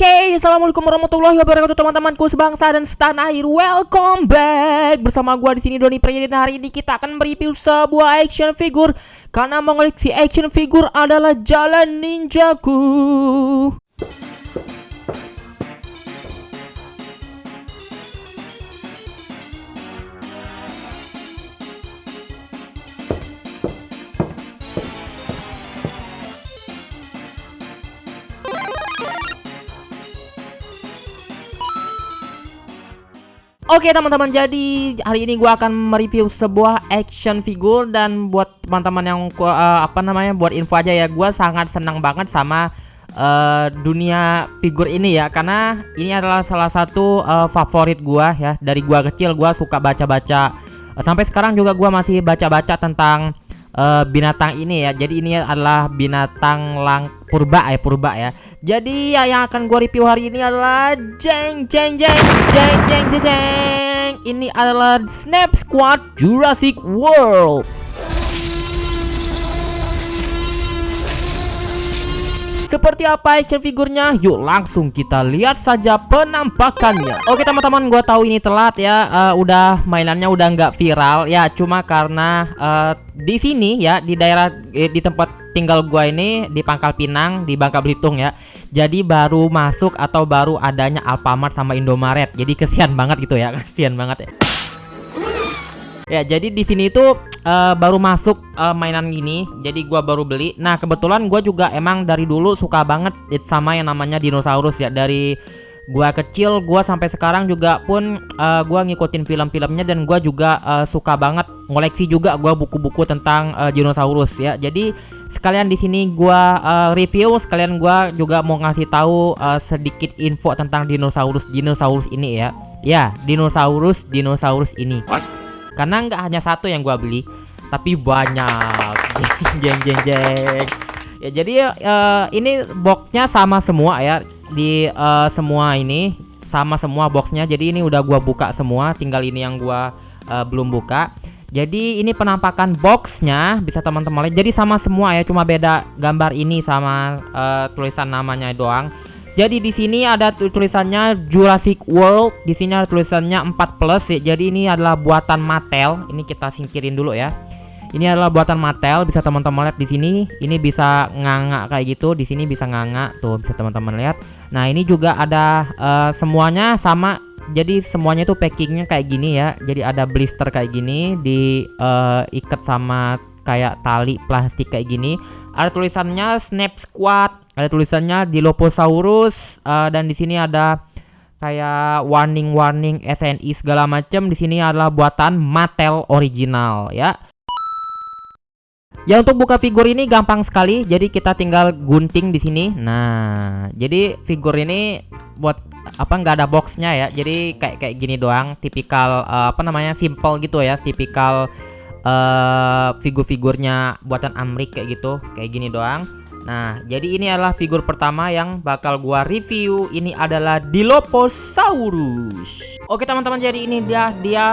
Oke, assalamualaikum warahmatullahi wabarakatuh teman-temanku sebangsa dan setanah air. Welcome back bersama gua di sini Doni Priya. Dan hari ini kita akan mereview sebuah action figure karena mengoleksi action figure adalah jalan ninjaku. Oke teman-teman, jadi hari ini gua akan mereview sebuah action figure. Dan buat teman-teman yang buat info aja ya, gua sangat senang banget sama dunia figur ini ya, karena ini adalah salah satu favorit gua ya. Dari gua kecil gua suka baca-baca, sampai sekarang juga gua masih baca-baca tentang binatang ini ya. Jadi ini adalah binatang purba ya. Jadi ya, yang akan gue review hari ini adalah jeng. Ini adalah Snap Squad Jurassic World. Seperti apa action figurnya? Yuk langsung kita lihat saja penampakannya. Oke teman-teman, gue tahu ini telat ya. Udah mainannya udah nggak viral ya. Cuma karena di sini ya, di daerah di tempat tinggal gue ini di Pangkal Pinang di Bangka Belitung ya. Jadi baru masuk atau baru adanya Alfamart sama Indomaret. Jadi kesian banget gitu ya, kesian banget ya. Ya, jadi di sini tuh baru masuk mainan gini, jadi gua baru beli. Nah, kebetulan gua juga emang dari dulu suka banget sama yang namanya dinosaurus ya. Dari gua kecil, gua sampai sekarang juga pun gua ngikutin film-filmnya. Dan gua juga suka banget ngoleksi juga gua buku-buku tentang dinosaurus ya. Jadi sekalian di sini gua review, sekalian gua juga mau ngasih tahu sedikit info tentang dinosaurus ini ya. Ya, dinosaurus ini. Karena nggak hanya satu yang gua beli, tapi banyak. jeng. Ya, jadi ini boxnya sama semua ya. Di semua ini sama semua boxnya. Jadi ini udah gua buka semua, tinggal ini yang gua belum buka. Jadi ini penampakan boxnya, bisa teman-teman lihat. Jadi sama semua ya, cuma beda gambar ini sama tulisan namanya doang. Jadi di sini ada tulisannya Jurassic World, di sini ada tulisannya 4+ ya. Jadi ini adalah buatan Mattel. Ini kita singkirin dulu ya. Ini adalah buatan Mattel, bisa teman-teman lihat di sini. Ini bisa nganga kayak gitu, di sini bisa nganga tuh, bisa teman-teman lihat. Nah, ini juga ada semuanya sama. Jadi semuanya tuh packingnya kayak gini ya. Jadi ada blister kayak gini, diikat sama kayak tali plastik kayak gini. Ada tulisannya Snap Squad, ada tulisannya Dilophosaurus, dan di sini ada kayak warning SNI segala macam. Di sini adalah buatan Mattel original ya. Ya, untuk buka figur ini gampang sekali. Jadi kita tinggal gunting di sini. Nah, jadi figur ini buat nggak ada boxnya ya. Jadi kayak gini doang, tipikal simple gitu ya, tipikal figur-figurnya buatan Amrik kayak gitu, kayak gini doang. Nah, jadi ini adalah figur pertama yang bakal gua review. Ini adalah Dilophosaurus. Oke teman-teman, jadi ini dia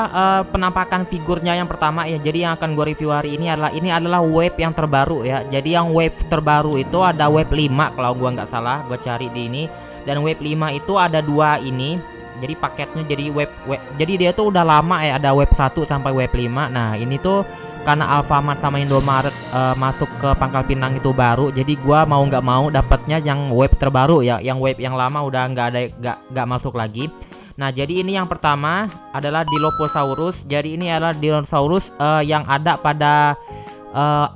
penampakan figurnya yang pertama ya. Jadi yang akan gua review hari ini adalah wave yang terbaru ya. Jadi yang wave terbaru itu ada wave 5 kalau gua nggak salah, gua cari di ini. Dan wave 5 itu ada 2 ini. Jadi paketnya jadi wave. Jadi dia tuh udah lama ya, ada wave 1 sampai wave 5. Nah, ini tuh karena Alfamart sama Indomaret masuk ke Pangkal Pinang itu baru. Jadi gua mau nggak mau dapatnya yang wave terbaru ya. Yang wave yang lama udah nggak masuk lagi. Nah, jadi ini yang pertama adalah Dilophosaurus. Jadi ini adalah dinosaurus yang ada pada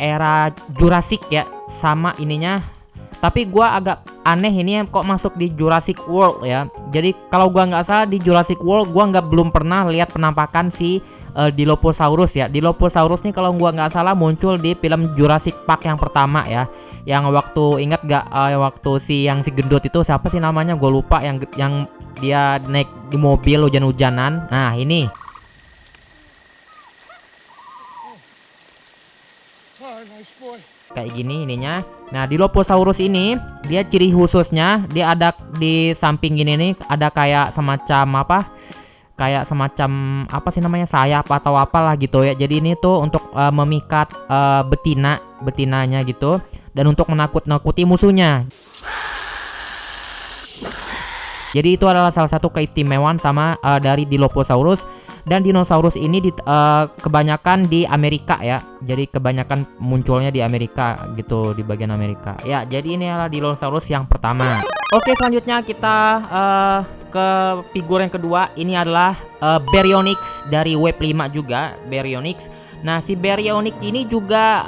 era Jurassic ya, sama ininya. Tapi gua agak aneh ini kok masuk di Jurassic World ya. Jadi kalau gua nggak salah di Jurassic World gua belum pernah lihat penampakan si Dilophosaurus ya. Dilophosaurus nih kalau gua nggak salah muncul di film Jurassic Park yang pertama ya. Yang waktu ingat gak waktu si gendut itu siapa sih namanya? Gua lupa, yang dia naik di mobil hujan-hujanan. Nah, ini. Nice boy. Kayak gini ininya. Nah, Dilophosaurus ini dia ciri khususnya dia ada di samping gini nih, ada kayak semacam sayap atau apalah gitu ya. Jadi ini tuh untuk memikat betinanya gitu, dan untuk menakut-nakuti musuhnya. Jadi itu adalah salah satu keistimewaan sama dari Dilophosaurus. Dan dinosaurus ini kebanyakan di Amerika ya. Jadi kebanyakan munculnya di Amerika gitu, di bagian Amerika. Ya, jadi ini adalah dinosaurus yang pertama. Oke, selanjutnya kita ke figur yang kedua. Ini adalah Baryonyx dari Wave 5 juga, Baryonyx. Nah, si Baryonyx ini juga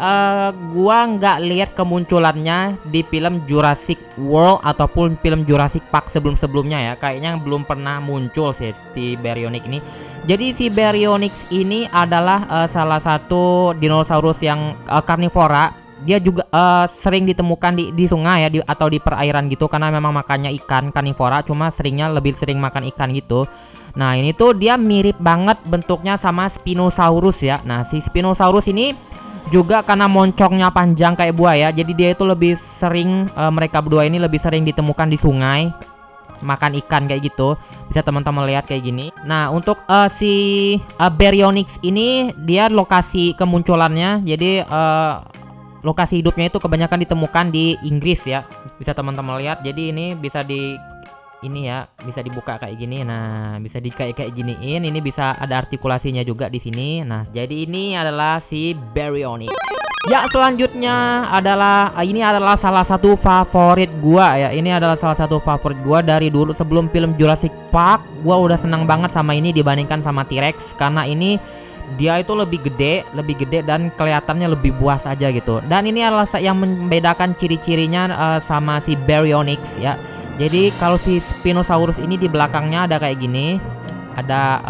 gua nggak lihat kemunculannya di film Jurassic World ataupun film Jurassic Park sebelum-sebelumnya ya. Kayaknya belum pernah muncul sih si Baryonyx ini. Jadi si Baryonyx ini adalah salah satu dinosaurus yang karnivora. Dia juga sering ditemukan di sungai ya, atau di perairan gitu, karena memang makannya ikan karnivora, cuma lebih sering makan ikan gitu. Nah, ini tuh dia mirip banget bentuknya sama Spinosaurus ya. Nah, si Spinosaurus ini juga karena moncongnya panjang kayak buaya, jadi dia itu lebih sering mereka berdua ini lebih sering ditemukan di sungai, makan ikan kayak gitu. Bisa teman-teman lihat kayak gini. Nah, untuk si Baryonyx ini dia lokasi kemunculannya, jadi lokasi hidupnya itu kebanyakan ditemukan di Inggris ya. Bisa teman-teman lihat. Jadi ini bisa bisa dibuka kayak gini. Nah, bisa kayak giniin. Ini bisa ada artikulasinya juga di sini. Nah, jadi ini adalah si Baryonyx. Ya, selanjutnya ini adalah salah satu favorit gua ya. Ini adalah salah satu favorit gua dari dulu sebelum film Jurassic Park. Gua udah senang banget sama ini dibandingkan sama T-Rex, karena ini dia itu lebih gede dan kelihatannya lebih buas aja gitu. Dan ini adalah yang membedakan ciri-cirinya sama si Baryonyx ya. Jadi kalau si Spinosaurus ini di belakangnya ada kayak gini, ada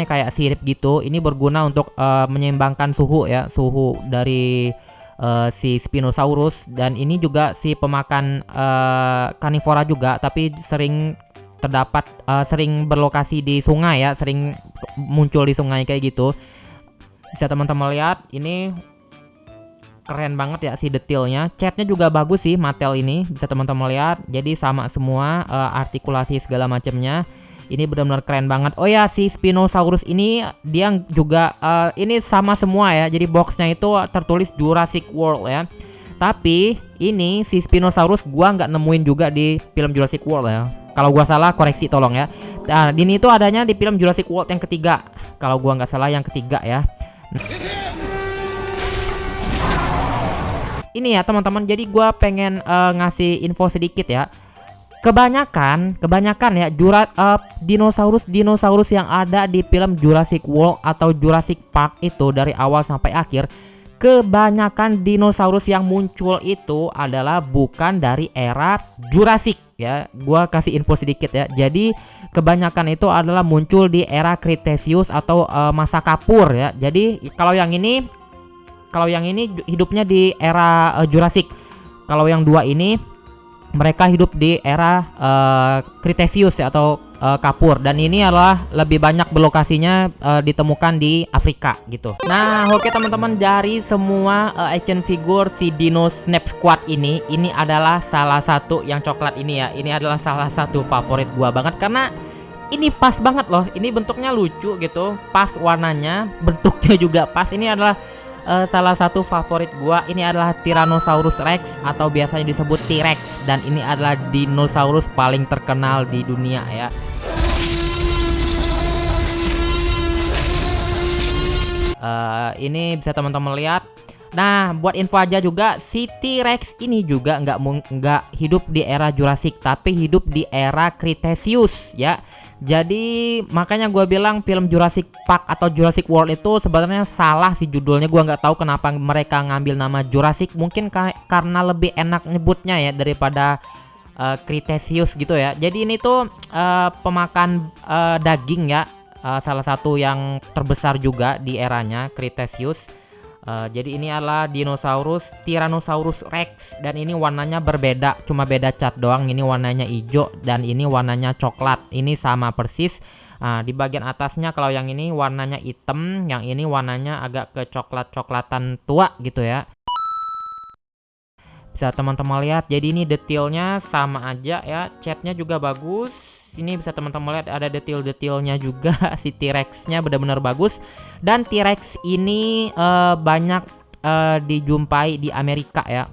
kayak sirip gitu. Ini berguna untuk menyeimbangkan suhu ya, suhu dari si Spinosaurus. Dan ini juga si pemakan karnivora juga, tapi sering berlokasi di sungai ya, sering muncul di sungai kayak gitu. Bisa teman-teman lihat, ini keren banget ya si detailnya. Catnya juga bagus sih Mattel ini, bisa teman-teman lihat. Jadi sama semua artikulasi segala macamnya. Ini benar-benar keren banget. Oh ya, si Spinosaurus ini dia juga ini sama semua ya. Jadi boxnya itu tertulis Jurassic World ya. Tapi ini si Spinosaurus gua nggak nemuin juga di film Jurassic World ya. Kalau gua salah koreksi tolong ya. Nah, ini tuh adanya di film Jurassic World yang ketiga. Kalau gua nggak salah yang ketiga ya. Ini ya teman-teman, jadi gua pengen ngasih info sedikit ya. Kebanyakan ya dinosaurus yang ada di film Jurassic World atau Jurassic Park itu dari awal sampai akhir, kebanyakan dinosaurus yang muncul itu adalah bukan dari era Jurassic ya. Gua kasih info sedikit ya. Jadi kebanyakan itu adalah muncul di era Cretaceous atau masa kapur ya. Jadi kalau yang ini hidupnya di era Jurassic. Kalau yang dua ini mereka hidup di era Cretaceous ya, atau kapur. Dan ini adalah lebih banyak berlokasinya ditemukan di Afrika gitu. Nah, oke teman-teman, dari semua action figure si Dino Snap Squad ini adalah salah satu yang coklat ini ya. Ini adalah salah satu favorit gua banget karena ini pas banget loh. Ini bentuknya lucu gitu, pas warnanya, bentuknya juga pas. Ini adalah salah satu favorit gua. Ini adalah Tyrannosaurus Rex atau biasanya disebut T-Rex, dan ini adalah dinosaurus paling terkenal di dunia ya. Ini bisa teman-teman lihat. Nah, buat info aja juga, si T-Rex ini juga nggak hidup di era Jurassic, tapi hidup di era Cretaceous ya. Jadi makanya gue bilang film Jurassic Park atau Jurassic World itu sebenarnya salah sih judulnya. Gue nggak tahu kenapa mereka ngambil nama Jurassic. Mungkin karena lebih enak nyebutnya ya daripada Cretaceous gitu ya. Jadi ini tuh pemakan daging ya, salah satu yang terbesar juga di eranya Cretaceous. Jadi ini adalah dinosaurus Tyrannosaurus Rex, dan ini warnanya berbeda, cuma beda cat doang. Ini warnanya hijau dan ini warnanya coklat. Ini sama persis. Di bagian atasnya kalau yang ini warnanya hitam, yang ini warnanya agak ke coklat-coklatan tua gitu ya. Bisa teman-teman lihat. Jadi ini detailnya sama aja ya, catnya juga bagus. Ini bisa teman-teman lihat ada detail-detailnya juga. Si T-Rex-nya benar-benar bagus. Dan T-Rex ini banyak dijumpai di Amerika ya.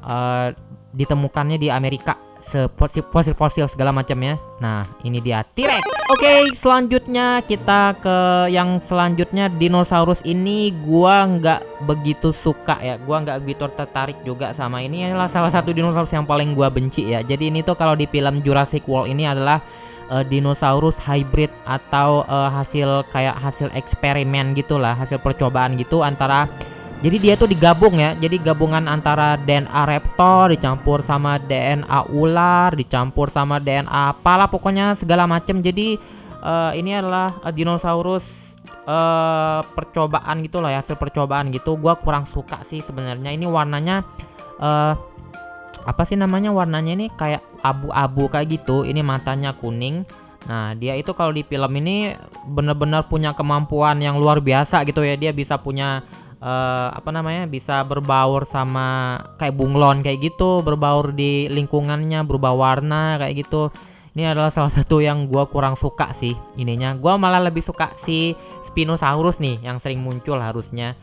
Ditemukannya di Amerika fosil-fosil segala macamnya. Nah, ini dia T-Rex. Oke, selanjutnya kita ke yang selanjutnya. Dinosaurus ini gua nggak begitu suka ya. Gua nggak begitu tertarik juga sama ini. Adalah salah satu dinosaurus yang paling gua benci ya. Jadi ini tuh kalau di film Jurassic World ini adalah dinosaurus hybrid atau hasil eksperimen gitulah, hasil percobaan gitu antara. Jadi dia tuh digabung ya. Jadi gabungan antara DNA raptor dicampur sama DNA ular, dicampur sama DNA apalah pokoknya segala macam. Jadi ini adalah dinosaurus percobaan gitulah ya, hasil percobaan gitu. Gua kurang suka sih sebenarnya. Ini warnanya apa sih namanya, warnanya ini kayak abu-abu kayak gitu. Ini matanya kuning. Nah, dia itu kalau di film ini benar-benar punya kemampuan yang luar biasa gitu ya. Dia bisa punya bisa berbaur sama kayak bunglon kayak gitu, berbaur di lingkungannya, berubah warna kayak gitu. Ini adalah salah satu yang gua kurang suka sih ininya. Gua malah lebih suka si Spinosaurus nih yang sering muncul harusnya.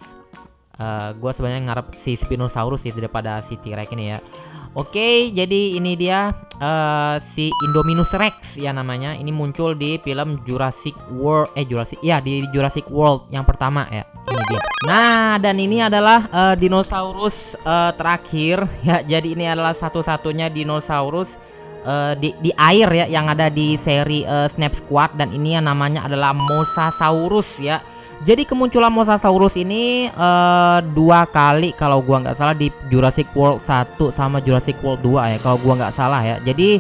Gua sebenarnya ngarep si Spinosaurus sih daripada si T-Rex ini ya. Oke, jadi ini dia si Indominus Rex ya namanya. Ini muncul di film Jurassic World di Jurassic World yang pertama ya. Ini dia. Nah, dan ini adalah dinosaurus terakhir ya. Jadi ini adalah satu-satunya dinosaurus di air ya yang ada di seri Snap Squad, dan ini yang namanya adalah Mosasaurus ya. Jadi kemunculan Mosasaurus ini 2 kali kalau gua nggak salah di Jurassic World 1 sama Jurassic World 2 ya kalau gua nggak salah ya. Jadi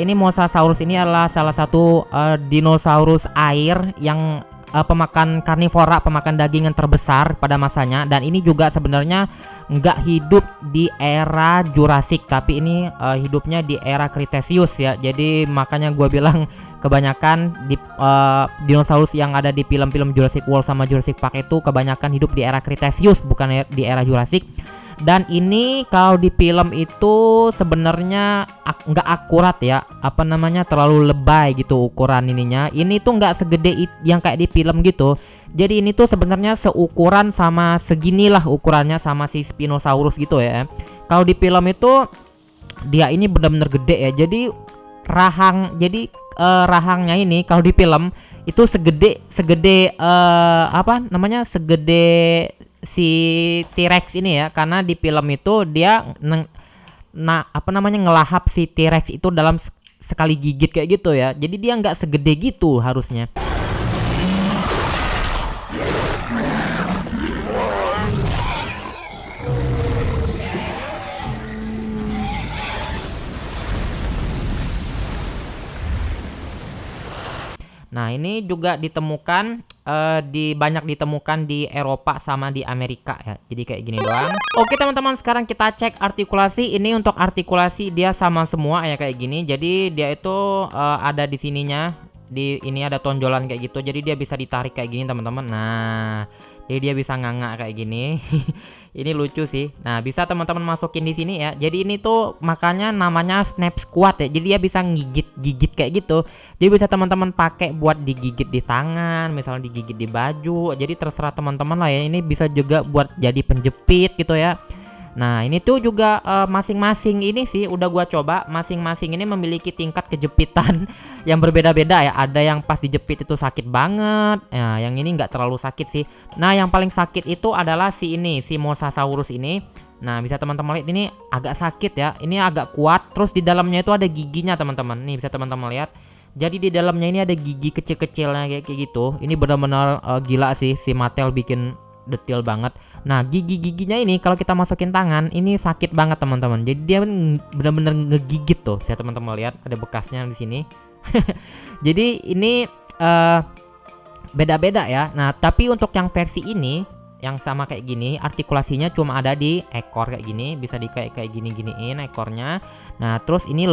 ini Mosasaurus ini adalah salah satu dinosaurus air yang pemakan karnivora, pemakan daging yang terbesar pada masanya. Dan ini juga sebenarnya nggak hidup di era Jurassic, tapi ini hidupnya di era Cretaceous ya. Jadi makanya gue bilang kebanyakan di dinosaurus yang ada di film-film Jurassic World sama Jurassic Park itu kebanyakan hidup di era Cretaceous, bukan di era Jurassic. Dan ini kalau di film itu sebenarnya nggak akurat ya, terlalu lebay gitu ukuran ininya. Ini tuh nggak segede yang kayak di film gitu. Jadi ini tuh sebenarnya seukuran sama seginilah ukurannya sama si Spinosaurus gitu ya. Kalau di film itu dia ini benar-benar gede ya. Jadi rahangnya ini kalau di film itu segede si T-Rex ini ya, karena di film itu dia ngelahap si T-Rex itu dalam sekali gigit kayak gitu ya. Jadi dia nggak segede gitu harusnya. Nah, ini juga ditemukan banyak ditemukan di Eropa sama di Amerika ya. Jadi kayak gini doang. Oke teman-teman, sekarang kita cek artikulasi. Ini untuk artikulasi dia sama semua ya kayak gini. Jadi dia itu ada di sininya. Ini ada tonjolan kayak gitu. Jadi dia bisa ditarik kayak gini teman-teman. Nah, jadi dia bisa nganga kayak gini. Ini lucu sih. Nah, bisa teman-teman masukin di sini ya. Jadi ini tuh makanya namanya Snap Squad ya. Jadi dia bisa gigit kayak gitu. Jadi bisa teman-teman pakai buat digigit di tangan, misalnya digigit di baju. Jadi terserah teman-teman lah ya. Ini bisa juga buat jadi penjepit gitu ya. Nah, ini tuh juga masing-masing ini sih udah gua coba, masing-masing ini memiliki tingkat kejepitan yang berbeda-beda ya. Ada yang pas dijepit itu sakit banget. Nah, yang ini nggak terlalu sakit sih. Nah, yang paling sakit itu adalah si Mosasaurus ini. Nah, bisa teman-teman lihat ini agak sakit ya. Ini agak kuat. Terus di dalamnya itu ada giginya teman-teman. Nih bisa teman-teman lihat. Jadi di dalamnya ini ada gigi kecil-kecilnya kayak gitu. Ini benar-benar gila sih si Mattel bikin detail banget. Nah, gigi-giginya ini kalau kita masukin tangan ini sakit banget teman-teman. Jadi dia benar-benar ngegigit tuh. Saya teman-teman lihat ada bekasnya di sini. Jadi ini beda-beda ya. Nah, tapi untuk yang versi ini yang sama kayak gini, artikulasinya cuma ada di ekor kayak gini, bisa kayak gini-giniin ekornya. Nah, terus ini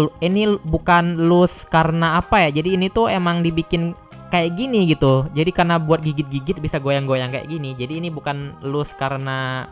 bukan loose karena apa ya? Jadi ini tuh emang dibikin kayak gini gitu. Jadi karena buat gigit-gigit bisa goyang-goyang kayak gini. Jadi ini bukan loose karena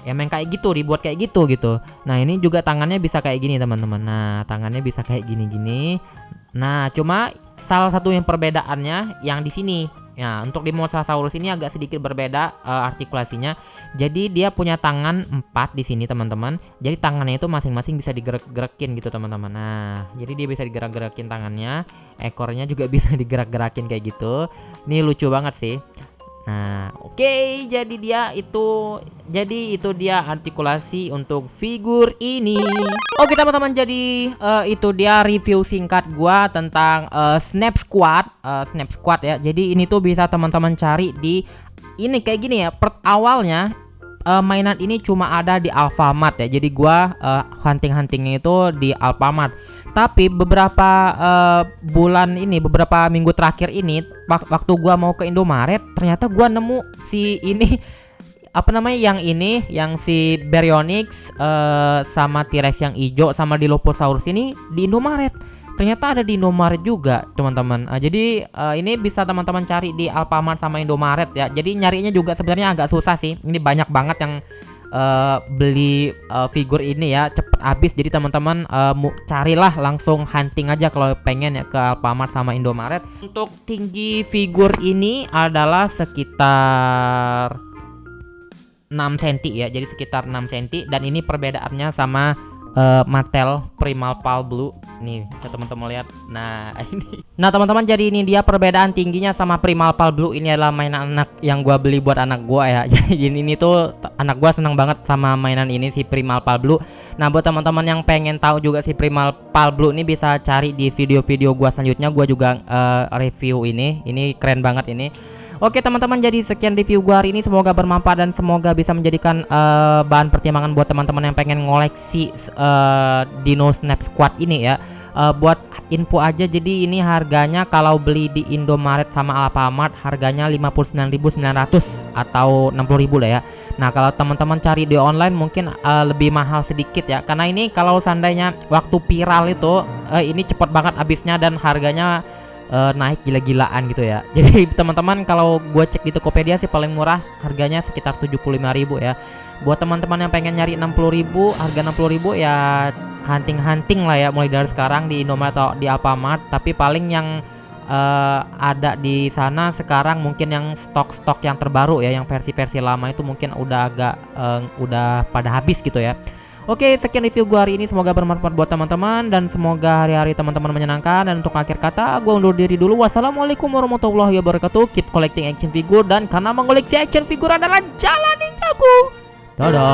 emang kayak gitu, dibuat kayak gitu. Nah, ini juga tangannya bisa kayak gini teman-teman. Nah, tangannya bisa kayak gini-gini. Nah, cuma salah satu yang perbedaannya yang di sini. Nah, untuk di Mosasaurus ini agak sedikit berbeda artikulasinya. Jadi dia punya tangan 4 di sini teman-teman. Jadi tangannya itu masing-masing bisa digerak-gerakin gitu teman-teman. Nah, jadi dia bisa digerak-gerakin tangannya, ekornya juga bisa digerak-gerakin kayak gitu. Ini lucu banget sih. Nah, oke, jadi itu dia artikulasi untuk figur ini. Oke teman-teman, jadi itu dia review singkat gua tentang Snap Squad, Snap Squad ya. Jadi ini tuh bisa teman-teman cari di ini kayak gini ya. Awalnya mainan ini cuma ada di Alfamart ya. Jadi gua hunting-huntingnya itu di Alfamart. Tapi beberapa beberapa minggu terakhir ini waktu gua mau ke Indomaret, ternyata gua nemu si ini apa namanya yang si Baryonyx sama T-Rex yang hijau sama Dilophosaurus ini di Indomaret. Ternyata ada di Indomaret juga, teman-teman. Jadi ini bisa teman-teman cari di Alfamart sama Indomaret ya. Jadi nyarinya juga sebenarnya agak susah sih. Ini banyak banget yang beli figur ini ya, cepet habis. Jadi teman-teman carilah langsung hunting aja kalau pengen ya ke Alfamart sama Indomaret. Untuk tinggi figur ini adalah sekitar 6 cm ya, jadi sekitar 6 cm. Dan ini perbedaannya sama Mattel Primal Pal Blue nih, bisa teman-teman lihat. Nah ini, nah teman-teman, jadi ini dia perbedaan tingginya sama Primal Pal Blue. Ini adalah mainan anak yang gua beli buat anak gua ya. Jadi ini tuh anak gua senang banget sama mainan ini, si Primal Pal Blue. Nah buat teman-teman yang pengen tahu juga si Primal Pal Blue ini, bisa cari di video-video gua selanjutnya. Gua juga review ini keren banget ini. Oke teman-teman, jadi sekian review gua hari ini, semoga bermanfaat dan semoga bisa menjadikan bahan pertimbangan buat teman-teman yang pengen ngoleksi Dino Snap Squad ini ya. Buat info aja, jadi ini harganya kalau beli di Indomaret sama Alfamart harganya 59.900 atau 60.000 lah ya. Nah kalau teman-teman cari di online mungkin lebih mahal sedikit ya, karena ini kalau seandainya waktu viral itu ini cepet banget habisnya dan harganya naik gila-gilaan gitu ya. Jadi teman-teman, kalau gue cek di Tokopedia sih paling murah harganya sekitar 75.000 ya. Buat teman-teman yang pengen nyari 60.000, harga 60.000 ya hunting-hunting lah ya, mulai dari sekarang di Indomaret atau di Alfamart. Tapi paling yang ada di sana sekarang mungkin yang stok-stok yang terbaru ya, yang versi-versi lama itu mungkin udah agak udah pada habis gitu ya. Oke, sekian review gue hari ini, semoga bermanfaat buat teman-teman dan semoga hari-hari teman-teman menyenangkan. Dan untuk akhir kata, gue undur diri dulu. Wassalamualaikum warahmatullahi wabarakatuh. Keep collecting action figure, dan karena mengoleksi action figure adalah jalan ninjaku. Dadah.